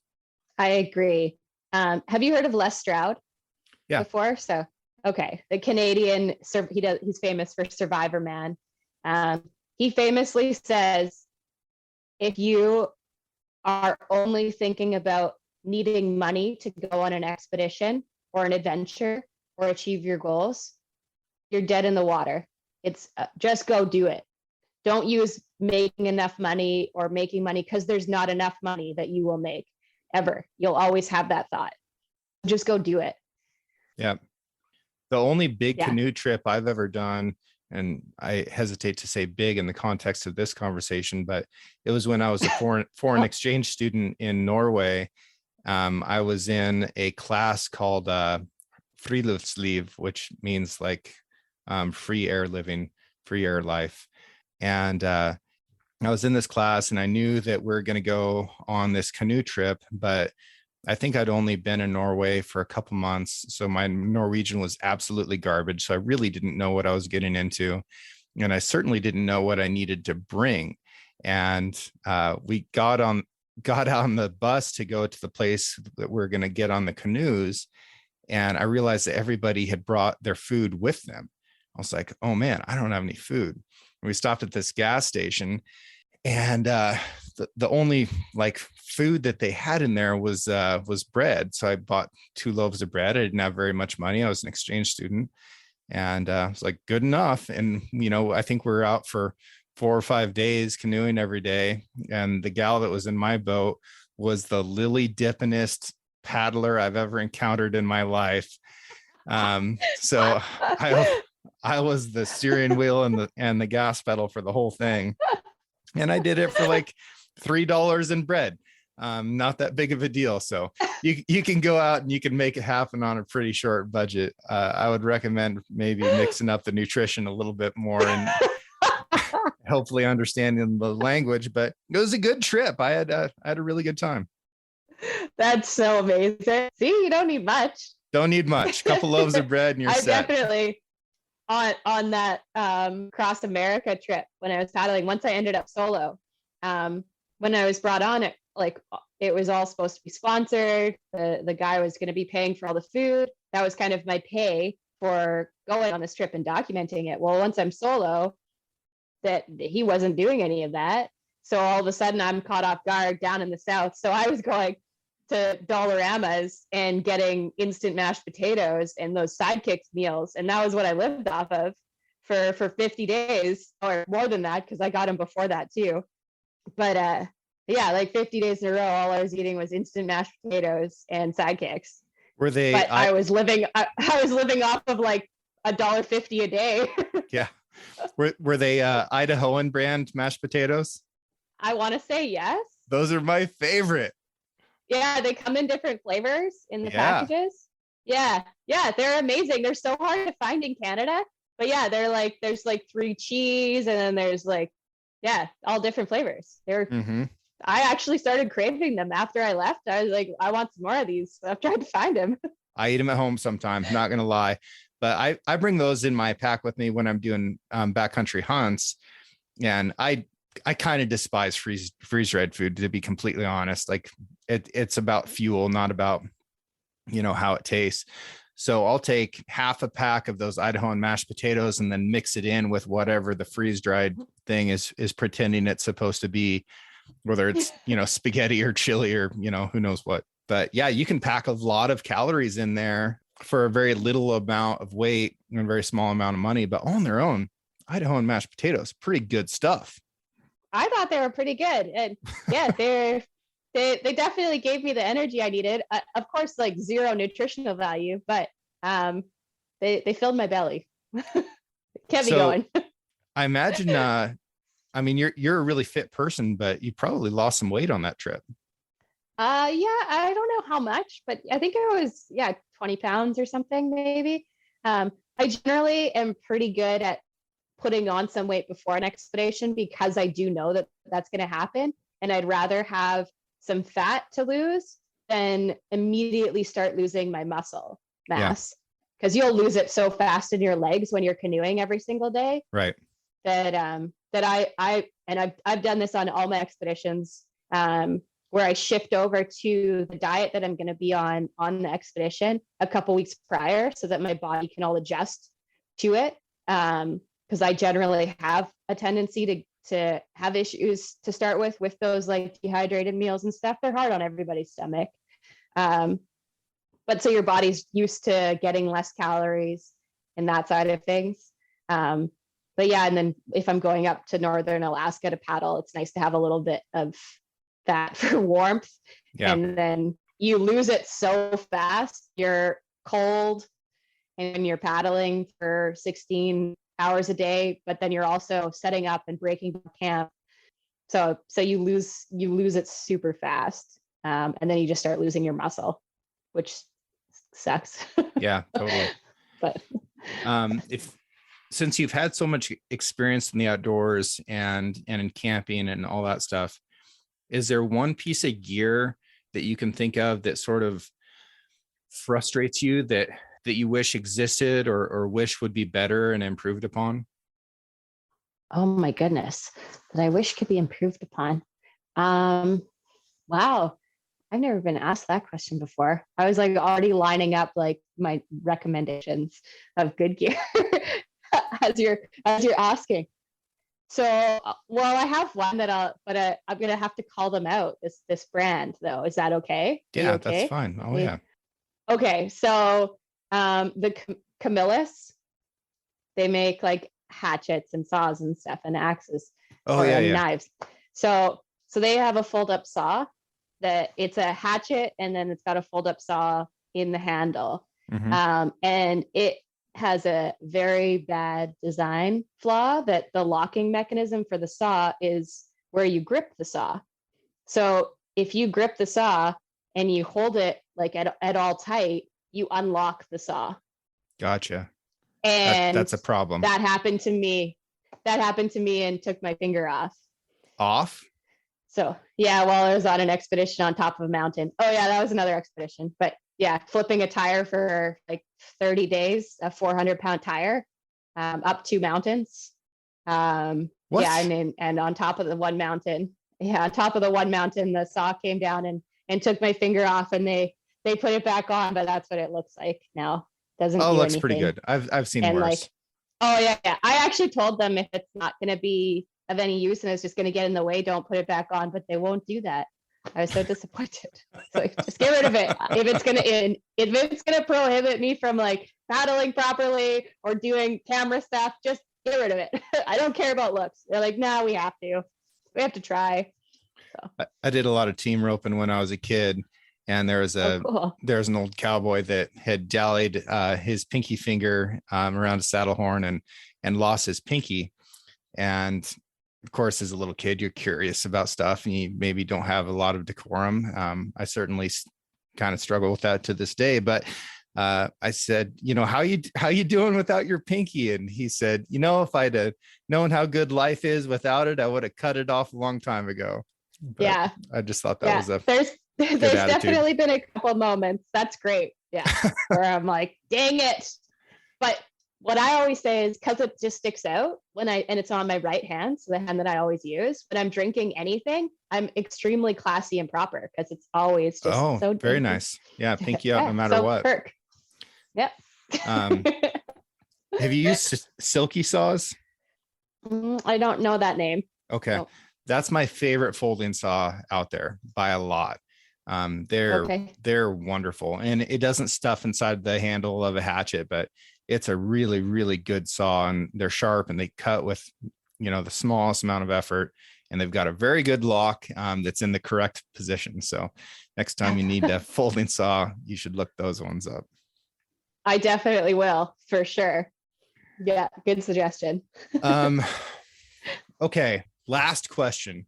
I agree. Have you heard of Les Stroud? Yeah. Before? So, okay. The Canadian, he's famous for Survivor Man. He famously says, if you are only thinking about needing money to go on an expedition or an adventure or achieve your goals, you're dead in the water. It's just go do it. Don't use making enough money or making money, because there's not enough money that you will make ever. You'll always have that thought. Just go do it. Yeah. The only big canoe trip I've ever done, and I hesitate to say big in the context of this conversation, but it was when I was a foreign exchange student in Norway. I was in a class called Friluftsliv, which means like free air living, free air life. And I was in this class and I knew that we're going to go on this canoe trip, but I think I'd only been in Norway for a couple months. So my Norwegian was absolutely garbage. So I really didn't know what I was getting into. And I certainly didn't know what I needed to bring. And we got on the bus to go to the place that we're going to get on the canoes. And I realized that everybody had brought their food with them. I was like, oh man, I don't have any food. And we stopped at this gas station, and the only like food that they had in there was bread. So I bought 2 loaves of bread. I didn't have very much money. I was an exchange student, and I was like, good enough. And I think we were out for 4 or 5 days canoeing every day. And the gal that was in my boat was the lily dippingest paddler I've ever encountered in my life. So I was the steering wheel and the gas pedal for the whole thing. And I did it for like $3 in bread. Not that big of a deal. So you can go out and you can make it happen on a pretty short budget. I would recommend maybe mixing up the nutrition a little bit more and hopefully understanding the language, but it was a good trip. I had a really good time. That's so amazing. See, you don't need much. Don't need much. A couple loaves of bread and you're set. Definitely on that cross America trip when I was paddling, once I ended up solo, when I was brought on it, like it was all supposed to be sponsored. The guy was going to be paying for all the food. That was kind of my pay for going on this trip and documenting it. Well, once I'm solo, that he wasn't doing any of that. So all of a sudden I'm caught off guard down in the South. So I was going to Dollaramas and getting instant mashed potatoes and those sidekicks meals. And that was what I lived off of for 50 days or more than that, because I got them before that too. But yeah, like 50 days in a row, all I was eating was instant mashed potatoes and sidekicks. Were they? But I was living off of like $1.50 a day. Yeah. Were they Idahoan brand mashed potatoes? I want to say yes. Those are my favorite. Yeah, they come in different flavors in the packages. Yeah, they're amazing. They're so hard to find in Canada. But yeah, they're like, there's like 3 cheese and then there's like, yeah, all different flavors. I actually started craving them after I left. I was like, I want some more of these. So I've tried to find them. I eat them at home sometimes, not going to lie. But I bring those in my pack with me when I'm doing backcountry hunts. And I kind of despise freeze-dried food, to be completely honest. Like it's about fuel, not about, how it tastes. So I'll take half a pack of those Idahoan mashed potatoes and then mix it in with whatever the freeze-dried thing is pretending it's supposed to be, whether it's, spaghetti or chili or, who knows what. But yeah, you can pack a lot of calories in there for a very little amount of weight and a very small amount of money, but on their own, Idahoan mashed potatoes, pretty good stuff. I thought they were pretty good. And yeah, they definitely gave me the energy I needed. Of course, like zero nutritional value, but they filled my belly. Kept me going. I imagine, you're a really fit person, but you probably lost some weight on that trip. Yeah, I don't know how much, but I think it was 20 pounds or something maybe. I generally am pretty good at putting on some weight before an expedition because I do know that that's going to happen, and I'd rather have some fat to lose than immediately start losing my muscle mass, because you'll lose it so fast in your legs when you're canoeing every single day. Right. That I've done this on all my expeditions, where I shift over to the diet that I'm going to be on the expedition a couple weeks prior, so that my body can all adjust to it. Because I generally have a tendency to have issues to start with those like dehydrated meals and stuff. They're hard on everybody's stomach. But so your body's used to getting less calories and that side of things. But yeah, and then if I'm going up to northern Alaska to paddle, it's nice to have a little bit of fat for warmth. Yeah. And then you lose it so fast. You're cold and you're paddling for 16 hours a day, but then you're also setting up and breaking camp. So you lose it super fast. And then you just start losing your muscle, which sucks. Yeah, totally. But since you've had so much experience in the outdoors and in camping and all that stuff, is there one piece of gear that you can think of that sort of frustrates you that you wish existed or wish would be better and improved upon? oh my goodness, that I wish could be improved upon. Wow. I've never been asked that question before. I was like already lining up like my recommendations of good gear as you're asking. So, well, I have one that I'm gonna have to call them out. This brand though, is that okay? Are you Yeah, okay? that's fine. Oh yeah. Okay, so the Camillus, they make like hatchets and saws and stuff and axes and knives. So they have a fold up saw that it's a hatchet and then it's got a fold up saw in the handle. And it has a very bad design flaw that the locking mechanism for the saw is where you grip the saw. So if you grip the saw and you hold it like at all tight, you unlock the saw. Gotcha. And that's a problem. That happened to me and took my finger off. So yeah, while I was on an expedition on top of a mountain. Oh yeah, that was another expedition. But yeah, flipping a tire for like 30 days, a 400-pound tire, up 2 mountains. Yeah, and on top of the one mountain, the saw came down and took my finger off, and they put it back on, but that's what it looks like now. Doesn't do looks anything. Pretty good. I've seen and worse. Oh yeah. I actually told them if it's not going to be of any use and it's just going to get in the way, don't put it back on, but they won't do that. I was so disappointed. It's like, just get rid of it. If it's gonna prohibit me from like paddling properly or doing camera stuff, just get rid of it. I don't care about looks. They're like, no, we have to try. So. I did a lot of team roping when I was a kid, and there was there's an old cowboy that had dallied his pinky finger around a saddle horn and lost his pinky. And of course, as a little kid, you're curious about stuff and you maybe don't have a lot of decorum. I certainly kind of struggle with that to this day, but I said, how you doing without your pinky? And he said, if I'd known how good life is without it, I would have cut it off a long time ago. But yeah. I just thought that was there's definitely been a couple moments. That's great. Yeah. Where I'm like, dang it. But what I always say is, because it just sticks out and it's on my right hand, so the hand that I always use when I'm drinking anything, I'm extremely classy and proper because it's always just so very nice. Yeah, pinky out no matter what. Perk. Yep. Have you used silky saws? I don't know that name. Okay. No. That's my favorite folding saw out there by a lot. They're wonderful, and it doesn't stuff inside the handle of a hatchet, but it's a really, really good saw, and they're sharp and they cut with, the smallest amount of effort, and they've got a very good lock that's in the correct position. So next time you need a folding saw, you should look those ones up. I definitely will, for sure. Yeah. Good suggestion. Okay. Last question.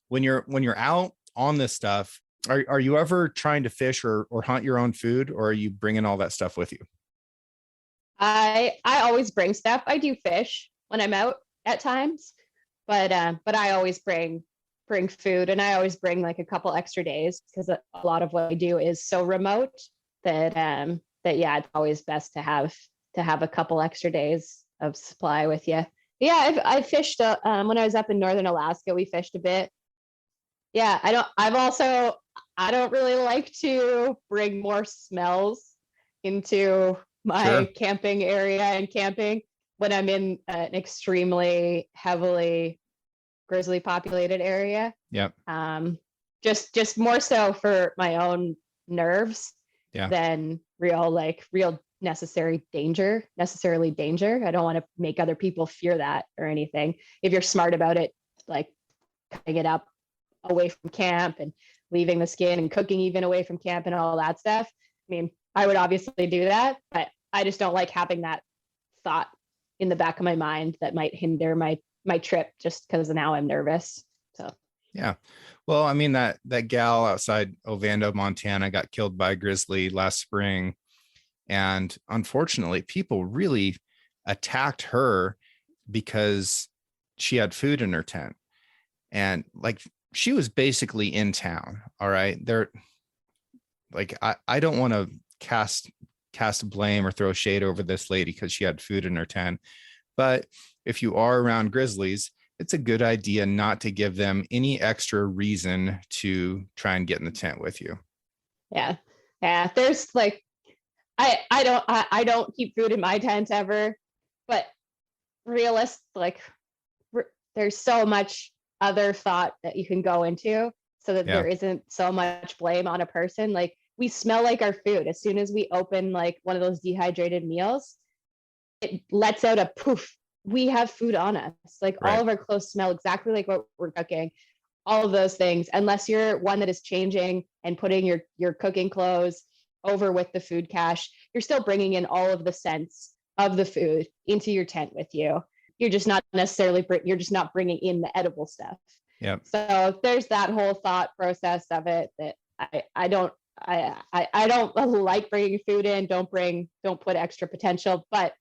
When you're out on this stuff, are you ever trying to fish or hunt your own food, or are you bringing all that stuff with you? I always bring stuff. I do fish when I'm out at times, but I always bring food, and I always bring like a couple extra days because a lot of what I do is so remote that yeah, it's always best to have a couple extra days of supply with you. Yeah, I fished when I was up in northern Alaska. We fished a bit. Yeah, I don't really like to bring more smells into my camping area and camping when I'm in an extremely heavily grizzly populated area. Yep. Just more so for my own nerves than real necessarily danger. I don't want to make other people fear that or anything. If you're smart about it, like cutting it up away from camp and leaving the skin and cooking even away from camp and all that stuff. I mean, I would obviously do that, but I just don't like having that thought in the back of my mind that might hinder my trip just because now I'm nervous. So Yeah. Well, I mean, that gal outside Ovando, Montana got killed by a grizzly last spring. And unfortunately, people really attacked her because she had food in her tent. And like she was basically in town. All right. They're like, I don't want to cast blame or throw shade over this lady because she had food in her tent. But if you are around grizzlies, it's a good idea not to give them any extra reason to try and get in the tent with you. Yeah. Yeah. There's like, I don't keep food in my tent ever, but like there's so much other thought that you can go into so that Yeah. there isn't so much blame on a person. Like we smell like our food as soon as we open like one of those dehydrated meals, it lets out a poof. We have food on us. Like all Right. of our clothes smell exactly like what we're cooking. All of those things, unless you're one that is changing and putting your cooking clothes over with the food cache, you're still bringing in all of the scents of the food into your tent with you. You're just not necessarily you're just not bringing in the edible stuff. Yeah. So there's that whole thought process of it that I don't I don't like bringing food in. Don't put extra potential, but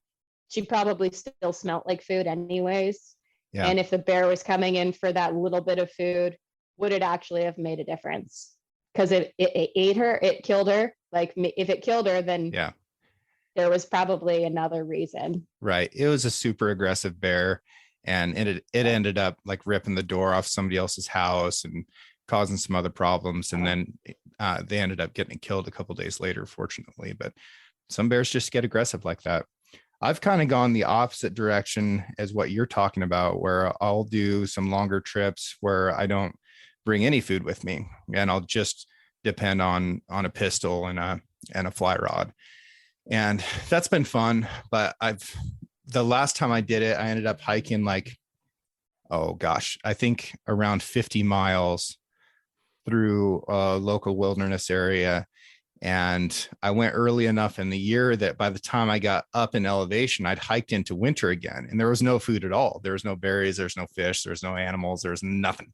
she probably still smelled like food anyways. Yeah. And if the bear was coming in for that little bit of food, would it actually have made a difference? Because it ate her, it killed her. Like if it killed her, then Yeah. there was probably another reason. Right. It was a super aggressive bear, and it ended up like ripping the door off somebody else's house and causing some other problems. And then they ended up getting killed a couple days later, fortunately. But some bears just get aggressive like that. I've kind of gone the opposite direction as what you're talking about, where I'll do some longer trips where I don't bring any food with me, and I'll just depend on a pistol and a fly rod. And that's been fun. But the last time I did it, I ended up hiking like, oh gosh, I think around 50 miles through a local wilderness area. And I went early enough in the year that by the time I got up in elevation, I'd hiked into winter again, and there was no food at all. There was no berries, there's no fish, there's no animals, there's nothing.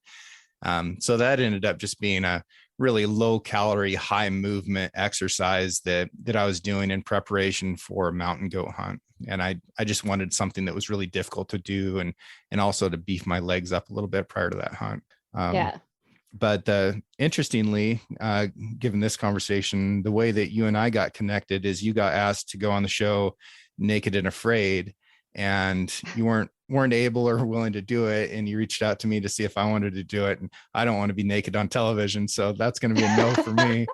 So that ended up just being a really low calorie, high movement exercise that I was doing in preparation for a mountain goat hunt. And I just wanted something that was really difficult to do, and also to beef my legs up a little bit prior to that hunt. Yeah. But interestingly, given this conversation, the way that you and I got connected is you got asked to go on the show Naked and Afraid, and you weren't able or willing to do it, and you reached out to me to see if I wanted to do it, and I don't want to be naked on television, so that's going to be a no for me.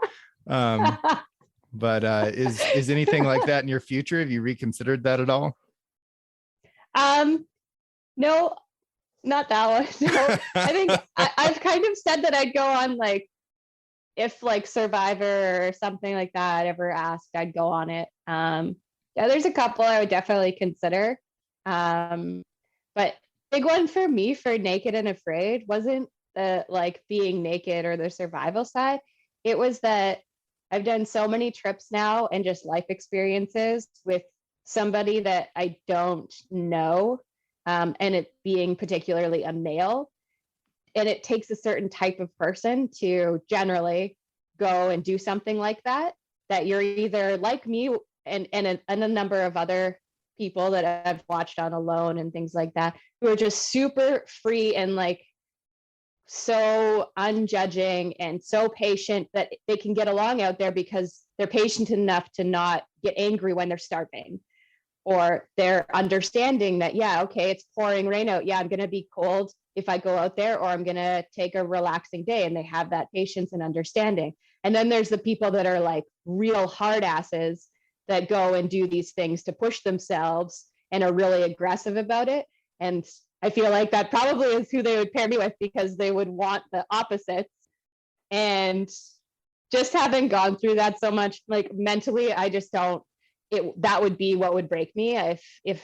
But is anything like that in your future? Have you reconsidered that at all? No, not that one. No, I think I've kind of said that I'd go on like if like Survivor or something like that ever asked, I'd go on it. Yeah, there's a couple I would definitely consider. But big one for me for Naked and Afraid wasn't the like being naked or the survival side. It was that I've done so many trips now and just life experiences with somebody that I don't know, and it being particularly a male. And it takes a certain type of person to generally go and do something like that, that you're either like me and a number of other people that I've watched on Alone and things like that, who are just super free and like so unjudging and so patient that they can get along out there because they're patient enough to not get angry when they're starving, or they're understanding that, yeah, okay, it's pouring rain out. Yeah, I'm going to be cold if I go out there, or I'm going to take a relaxing day. And they have that patience and understanding. And then there's the people that are like real hard asses that go and do these things to push themselves and are really aggressive about it. And I feel like that probably is who they would pair me with, because they would want the opposites. And just having gone through that so much, like mentally, I just don't, that would be what would break me if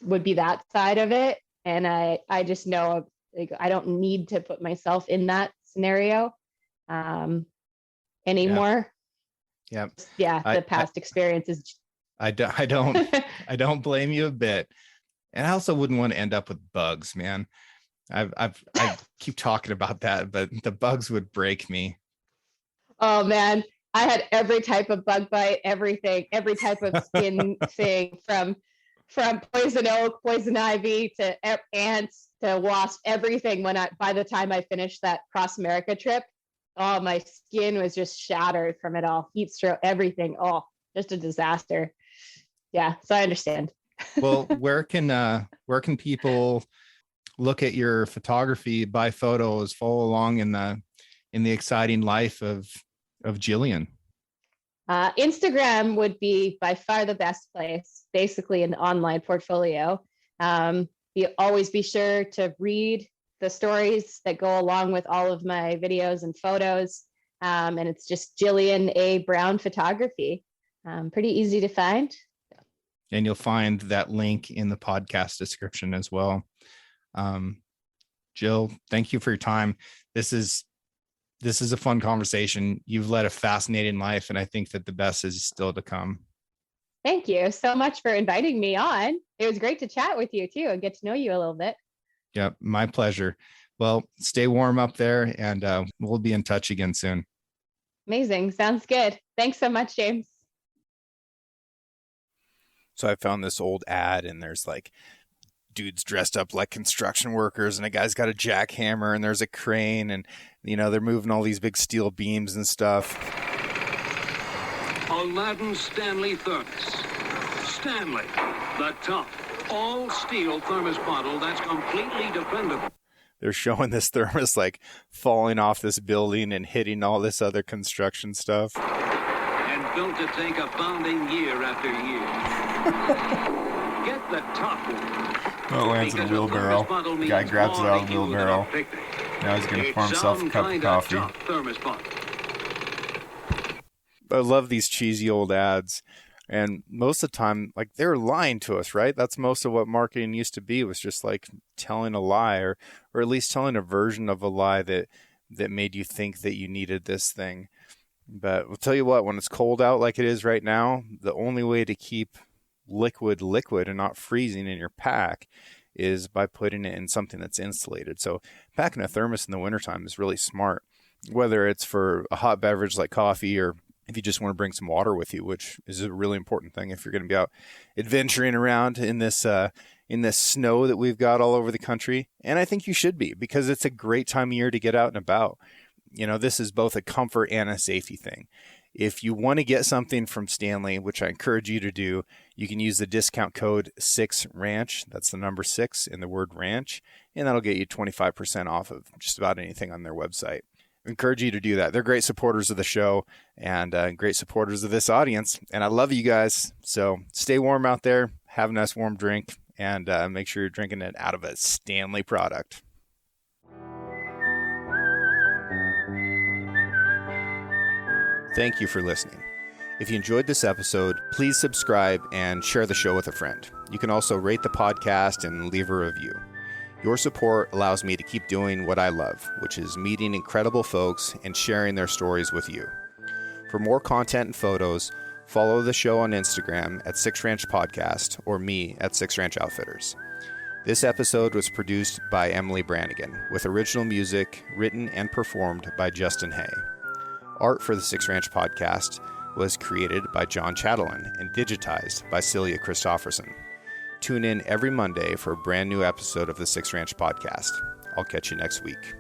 would be that side of it. And I just know, like, I don't need to put myself in that scenario anymore. Yeah. The past experiences. I don't blame you a bit. And I also wouldn't want to end up with bugs, man. I keep talking about that, but the bugs would break me. Oh man, I had every type of bug bite, everything, every type of skin thing from poison oak, poison ivy to ants to wasp, everything. By the time I finished that cross America trip, oh, my skin was just shattered from it all. Heat stroke, everything. Oh, just a disaster. Yeah, so I understand. Well, where can people look at your photography, buy photos, follow along in the exciting life of Jillian? Instagram would be by far the best place, basically an online portfolio. You always be sure to read the stories that go along with all of my videos and photos. And it's just Jillian A. Brown Photography. Pretty easy to find. And you'll find that link in the podcast description as well. Jill, thank you for your time. This is a fun conversation. You've led a fascinating life, and I think that the best is still to come. Thank you so much for inviting me on. It was great to chat with you too and get to know you a little bit. Yeah, my pleasure. Well, stay warm up there, and we'll be in touch again soon. Amazing. Sounds good. Thanks so much, James. So I found this old ad, and there's like dudes dressed up like construction workers, and a guy's got a jackhammer, and there's a crane, and they're moving all these big steel beams and stuff. Aladdin Stanley Thermos. Stanley, the top all steel thermos bottle that's completely dependable. They're showing this thermos like falling off this building and hitting all this other construction stuff. And built to take a pounding year after year. Get the top one. Oh, it lands in a wheelbarrow. The guy grabs it out of the wheelbarrow. Now he's going to pour himself a cup of coffee. I love these cheesy old ads. And most of the time, like, they're lying to us, right? That's most of what marketing used to be, was just like telling a lie, or at least telling a version of a lie that made you think that you needed this thing. But I'll tell you what, when it's cold out like it is right now, the only way to keep liquid and not freezing in your pack is by putting it in something that's insulated. So packing a thermos in the wintertime is really smart, whether it's for a hot beverage like coffee, or if you just want to bring some water with you, which is a really important thing if you're going to be out adventuring around in this snow that we've got all over the country. And I think you should be, because it's a great time of year to get out and about. This is both a comfort and a safety thing. If you want to get something from Stanley, which I encourage you to do, you can use the discount code 6RANCH. That's the number 6 in the word ranch, and that'll get you 25% off of just about anything on their website. I encourage you to do that. They're great supporters of the show, and great supporters of this audience, and I love you guys. So stay warm out there, have a nice warm drink, and make sure you're drinking it out of a Stanley product. Thank you for listening. If you enjoyed this episode, please subscribe and share the show with a friend. You can also rate the podcast and leave a review. Your support allows me to keep doing what I love, which is meeting incredible folks and sharing their stories with you. For more content and photos, follow the show on Instagram at 6Ranch Podcast, or me at 6Ranch Outfitters. This episode was produced by Emily Brannigan, with original music written and performed by Justin Hay. Art for the 6Ranch Podcast was created by John Chatelain and digitized by Celia Christofferson. Tune in every Monday for a brand new episode of the 6Ranch Podcast. I'll catch you next week.